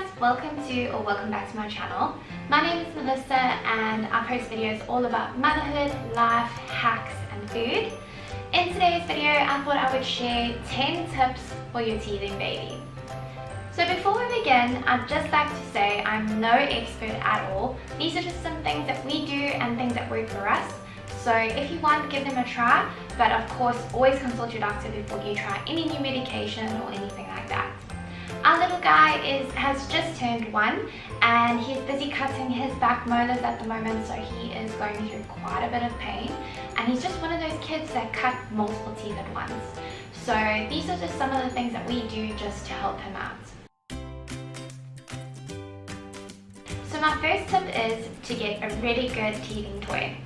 guys, welcome back to my channel. My name is Melissa and I post videos all about motherhood, life, hacks and food. In today's video I thought I would share 10 tips for your teething baby. So before we begin, I'd just like to say I'm no expert at all. These are just some things that we do and things that work for us. So if you want, give them a try, but of course always consult your doctor before you try any new medication or anything like that. Our little guy has just turned 1 and he's busy cutting his back molars at the moment, so he is going through quite a bit of pain, and he's just one of those kids that cut multiple teeth at once. So these are just some of the things that we do just to help him out. So my first tip is to get a really good teething toy.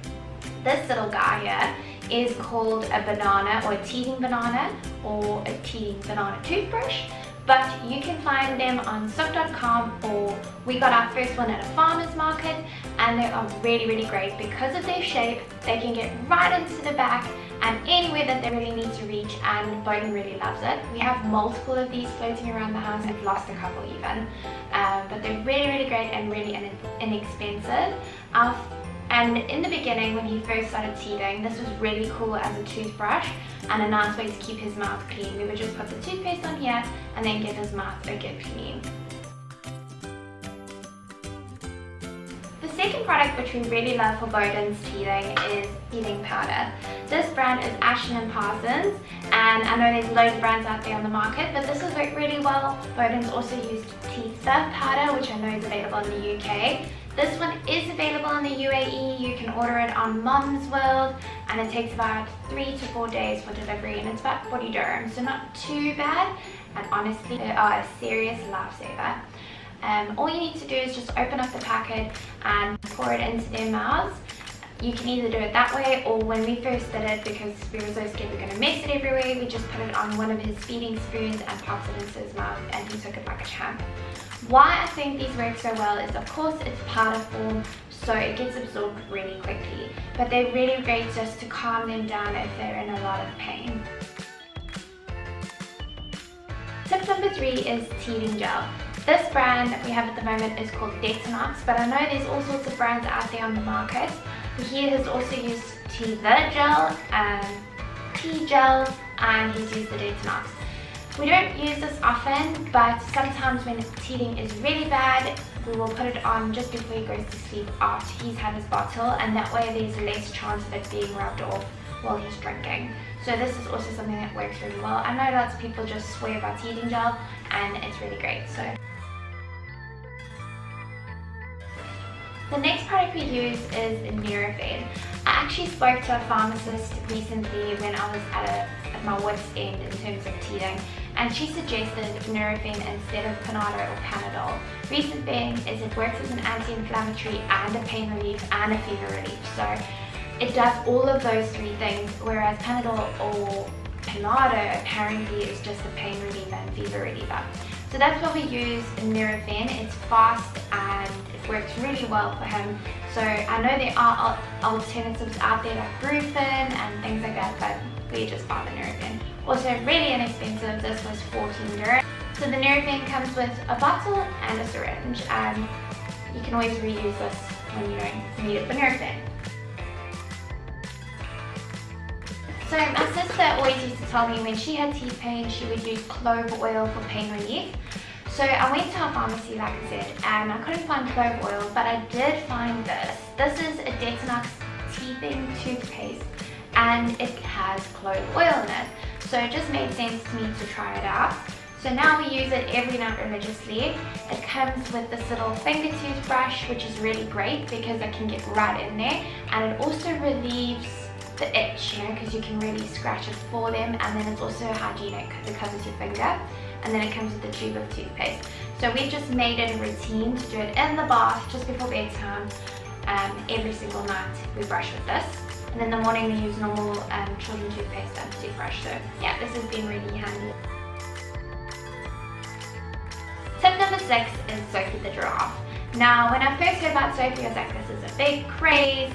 This little guy here is called a banana, or a teething banana, or a teething banana toothbrush. But you can find them on sock.com, or we got our first one at a farmer's market, and they are really great because of their shape. They can get right into the back and anywhere that they really need to reach, and Bowden really loves it. We have multiple of these floating around the house. We've lost a couple even, but they're really great and really inexpensive. And in the beginning, when he first started teething, this was really cool as a toothbrush and a nice way to keep his mouth clean. We would just put the toothpaste on here and then give his mouth a good clean. The second product which we really love for Bowden's teething is teething powder. This brand is Ashton & Parsons, and I know there's loads of brands out there on the market, but this has worked really well. Bowden's also used teeth stuff powder, which I know is available in the UK. This one is available in the UAE. You can order it on Mom's World, and it takes about 3 to 4 days for delivery, and it's about 40 dirhams, so not too bad, and honestly they are a serious lifesaver. All you need to do is just open up the packet and pour it into their mouths. You can either do it that way, or when we first did it, because we were so scared we were going to mess it everywhere, we just put it on one of his feeding spoons and popped it into his mouth, and he took it like a champ. Why I think these work so well is, of course, it's powder form, so it gets absorbed really quickly, but they're really great just to calm them down if they're in a lot of pain. Tip number 3 is teething gel. This brand that we have at the moment is called Detonox, but I know there's all sorts of brands out there on the market. He has also used Teether gel and tea gel, and he's used the Detonox. We don't use this often, but sometimes when teething is really bad, we will put it on just before he goes to sleep after he's had his bottle, and that way there's less chance of it being rubbed off while he's drinking. So this is also something that works really well. I know lots of people just swear by teething gel, and it's really great. So the next product we use is Nurofen. I actually spoke to a pharmacist recently when I was at my wit's end in terms of teething, and she suggested Nurofen instead of Panado or Panadol. Reason being is it works as an anti-inflammatory and a pain relief and a fever relief. So it does all of those 3 things, whereas Panadol or Panado apparently is just a pain relief and fever reliever. So that's what we use in Nurofen. It's fast and it works really well for him. So I know there are alternatives out there like Brufen and things like that, but we just buy the Nurofen. Also really inexpensive. This was 14 dirhams. So the Nurofen comes with a bottle and a syringe, and you can always reuse this when you don't need it for Nurofen. So my sister always used to tell me when she had teeth pain, she would use clove oil for pain relief. So I went to a pharmacy, like I said, and I couldn't find clove oil, but I did find this. This is a Detonox teething toothpaste, and it has clove oil in it. So it just made sense to me to try it out. So now we use it every night religiously. It comes with this little finger toothbrush, which is really great because it can get right in there, and it also relieves the itch, because you can really scratch it for them, and then it's also hygienic because it covers your finger, and then it comes with a tube of toothpaste. So we've just made it a routine to do it in the bath just before bedtime. Every single night we brush with this, and in the morning we use normal children toothpaste and toothbrush. So yeah, this has been really handy. Tip number 6 is Sophie the giraffe. Now when I first heard about Sophie, I was like, this is a big craze,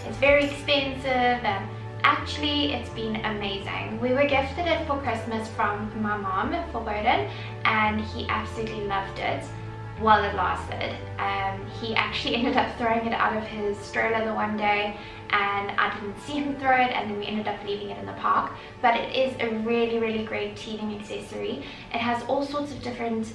it's very expensive, and actually it's been amazing. We were gifted it for Christmas from my mom for Bowden, and he absolutely loved it. while it lasted. He actually ended up throwing it out of his stroller the one day, and I didn't see him throw it, and then we ended up leaving it in the park. But it is a really great teething accessory. It has all sorts of different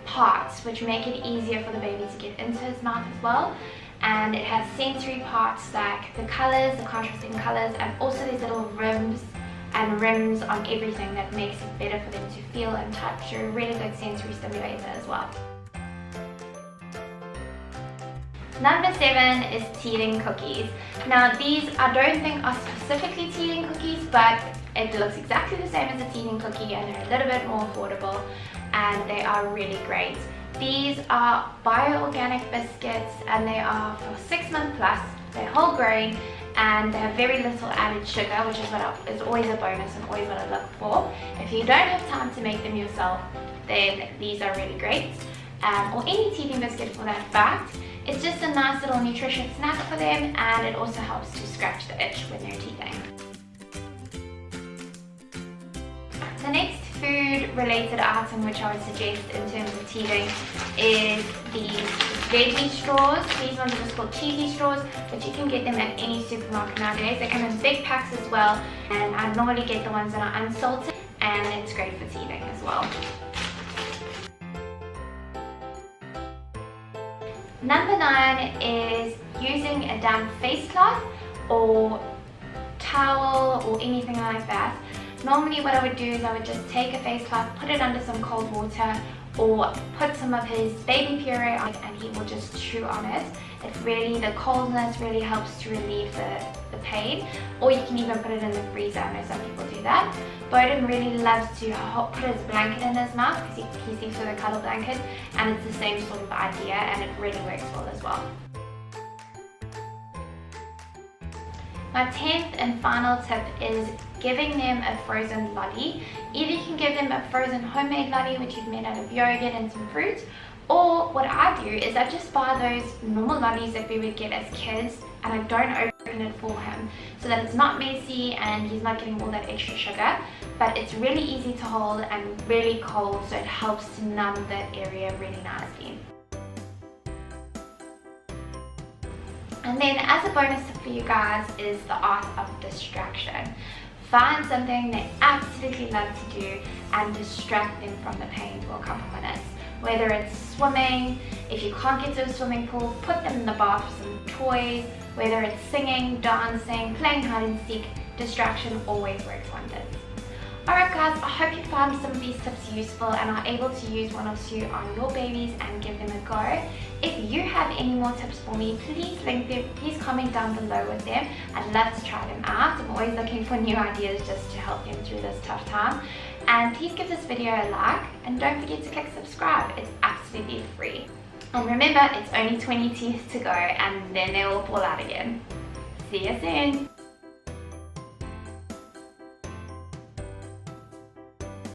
parts which make it easier for the baby to get into his mouth as well. And it has sensory parts like the colors, the contrasting colors, and also these little rims on everything that makes it better for them to feel and touch. So a really good sensory stimulator as well. Number 7 is teething cookies. Now these I don't think are specifically teething cookies, but it looks exactly the same as a teething cookie, and they're a little bit more affordable, and they are really great. These are bio-organic biscuits, and they are for 6 months plus. They're whole grain, and they have very little added sugar, which is always a bonus and always what I look for. If you don't have time to make them yourself, then these are really great. Or any teething biscuit for that fact. It's just a nice little nutritious snack for them, and it also helps to scratch the itch when they're teething. The next food related item which I would suggest in terms of teething is these veggie straws. These ones are just called cheesy straws, but you can get them at any supermarket nowadays. They come in big packs as well, and I normally get the ones that are unsalted, and it's great for teething as well. Number 9 is using a damp face cloth or towel or anything like that. Normally what I would do is I would just take a face cloth, put it under some cold water, or put some of his baby puree on it, and he will just chew on it. The coldness really helps to relieve the pain. Or you can even put it in the freezer. I know some people do that. Bowden really loves to put his blanket in his mouth because he sleeps with a cuddle blanket, and it's the same sort of idea, and it really works well as well. My 10th and final tip is giving them a frozen lolly. Either you can give them a frozen homemade lolly which you've made out of yogurt and some fruit, or what I do is I just buy those normal lollies that we would get as kids, and I don't open it for him so that it's not messy and he's not getting all that extra sugar. But it's really easy to hold and really cold, so it helps to numb the area really nicely. And then as a bonus tip for you guys is the art of distraction. Find something they absolutely love to do and distract them from the pain for a couple minutes. Whether it's swimming, if you can't get to a swimming pool, put them in the bath with some toys. Whether it's singing, dancing, playing hide and seek, distraction always works wonders. Alright guys, I hope you found some of these tips useful and are able to use one or two on your babies and give them a go. If you have any more tips for me, please link them, please comment down below with them. I'd love to try them out. I'm always looking for new ideas just to help them through this tough time. And please give this video a like, and don't forget to click subscribe. It's absolutely free. And remember, it's only 20 teeth to go, and then they will fall out again. See you soon.